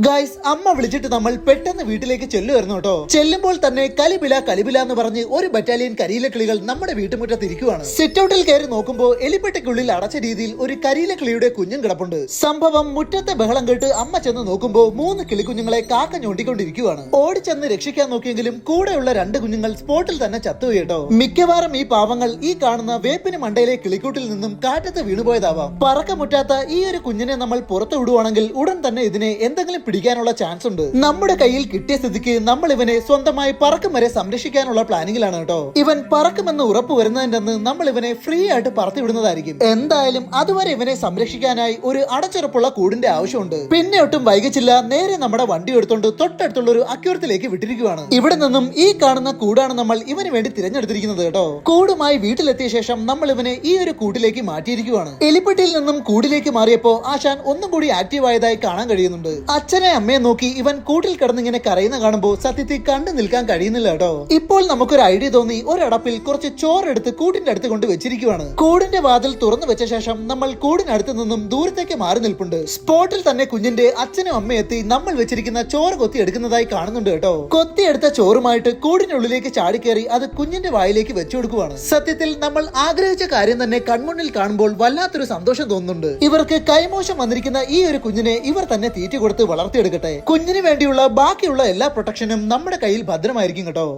Guys, അമ്മ വിളിച്ചിട്ട് നമ്മൾ പെട്ടെന്ന് വീട്ടിലേക്ക് ചെല്ലുമായിരുന്നു കേട്ടോ. ചെല്ലുമ്പോൾ തന്നെ കലിബില കലിബില എന്ന് പറഞ്ഞ് ഒരു ബറ്റാലിയൻ കരിയില കിളികൾ നമ്മുടെ വീട്ടുമുറ്റത്ത് ഇരിക്കുവാണ്. സിറ്റ് ഔട്ടിൽ കയറി നോക്കുമ്പോൾ എലിപ്പെട്ടിക്കുള്ളിൽ അടച്ച രീതിയിൽ ഒരു കരിയില കിളിയുടെ കുഞ്ഞും കിടപ്പുണ്ട്. സംഭവം മുറ്റത്തെ ബഹളം കേട്ട് അമ്മ ചെന്ന് നോക്കുമ്പോൾ 3 കിളിക്കുഞ്ഞുങ്ങളെ കാക്ക ഞോണ്ടിക്കൊണ്ടിരിക്കുവാണ്. ഓടിച്ചെന്ന് രക്ഷിക്കാൻ നോക്കിയെങ്കിലും കൂടെയുള്ള 2 കുഞ്ഞുങ്ങൾ സ്പോട്ടിൽ തന്നെ ചത്തുപോയി കേട്ടോ. മിക്കവാറും ഈ പാവങ്ങൾ ഈ കാണുന്ന വേപ്പിന് മണ്ടയിലെ കിളിക്കൂട്ടിൽ നിന്നും കാറ്റത്ത് വീണുപോയതാവാം. പറക്കമുറ്റാത്ത ഈ ഒരു കുഞ്ഞിനെ നമ്മൾ പുറത്തു വിടുവാണെങ്കിൽ ഉടൻ തന്നെ ഇതിനെ എന്തെങ്കിലും പിടിക്കാനുള്ള ചാൻസ് ഉണ്ട്. നമ്മുടെ കയ്യിൽ കിട്ടിയ സ്ഥിതിക്ക് നമ്മൾ ഇവനെ സ്വന്തമായി പറക്കും വരെ സംരക്ഷിക്കാനുള്ള പ്ലാനിങ്ങിലാണ് കേട്ടോ. ഇവൻ പറക്കുമെന്ന് ഉറപ്പ് വരുന്നതിന്റെ അന്ന് നമ്മൾ ഇവനെ ഫ്രീ ആയിട്ട് പറത്തി വിടുന്നതായിരിക്കും. എന്തായാലും അതുവരെ ഇവനെ സംരക്ഷിക്കാനായി ഒരു അടച്ചുറപ്പുള്ള കൂടിന്റെ ആവശ്യമുണ്ട്. പിന്നെ ഒട്ടും വൈകിച്ചില്ല, നേരെ നമ്മുടെ വണ്ടി എടുത്തോണ്ട് തൊട്ടടുത്തുള്ള ഒരു അക്യൂരത്തിലേക്ക് വിട്ടിരിക്കുകയാണ്. ഇവിടെ നിന്നും ഈ കാണുന്ന കൂടാണ് നമ്മൾ ഇവന് വേണ്ടി തിരഞ്ഞെടുത്തിരിക്കുന്നത് കേട്ടോ. കൂടുമായി വീട്ടിലെത്തിയ ശേഷം നമ്മൾ ഇവനെ ഈ ഒരു കൂട്ടിലേക്ക് മാറ്റിയിരിക്കുകയാണ്. എലിപ്പെട്ടിയിൽ നിന്നും കൂടിലേക്ക് മാറിയപ്പോ ആശാൻ ഒന്നും കൂടി ആക്റ്റീവ് ആയതായി കാണാൻ കഴിയുന്നുണ്ട്. അച്ഛനെ അമ്മയെ നോക്കി ഇവൻ കൂട്ടിൽ കിടന്നിങ്ങനെ കരയുന്ന കാണുമ്പോൾ സത്യത്തിൽ കണ്ടു നിൽക്കാൻ കഴിയുന്നില്ല കേട്ടോ. ഇപ്പോൾ നമുക്കൊരു ഐഡിയ തോന്നി, ഒരടപ്പിൽ കുറച്ച് ചോറെടുത്ത് കൂടിന്റെ അടുത്ത് കൊണ്ട് വെച്ചിരിക്കുവാണ്. കൂടിന്റെ വാതിൽ തുറന്നു വെച്ച ശേഷം നമ്മൾ കൂടിനടുത്ത് നിന്നും ദൂരത്തേക്ക് മാറി നിൽപ്പുണ്ട്. സ്പോട്ടിൽ തന്നെ കുഞ്ഞിന്റെ അച്ഛനും അമ്മയും എത്തി നമ്മൾ വെച്ചിരിക്കുന്ന ചോറ് കൊത്തി എടുക്കുന്നതായി കാണുന്നുണ്ട് കേട്ടോ. കൊത്തിയെടുത്ത ചോറുമായിട്ട് കൂടിനുള്ളിലേക്ക് ചാടിക്കേറി അത് കുഞ്ഞിന്റെ വായിലേക്ക് വെച്ചു കൊടുക്കുവാണ്. സത്യത്തിൽ നമ്മൾ ആഗ്രഹിച്ച കാര്യം തന്നെ കൺമുന്നിൽ കാണുമ്പോൾ വല്ലാത്തൊരു സന്തോഷം തോന്നുന്നുണ്ട്. ഇവർക്ക് കൈമോശം വന്നിരിക്കുന്ന ഈ ഒരു കുഞ്ഞിനെ ഇവർ തന്നെ തീറ്റി കൊടുത്ത് വളർത്തിയെടുക്കട്ടെ. കുഞ്ഞിന് വേണ്ടിയുള്ള ബാക്കിയുള്ള എല്ലാ പ്രൊട്ടക്ഷനും നമ്മുടെ കയ്യിൽ ഭദ്രമായിരിക്കും കേട്ടോ.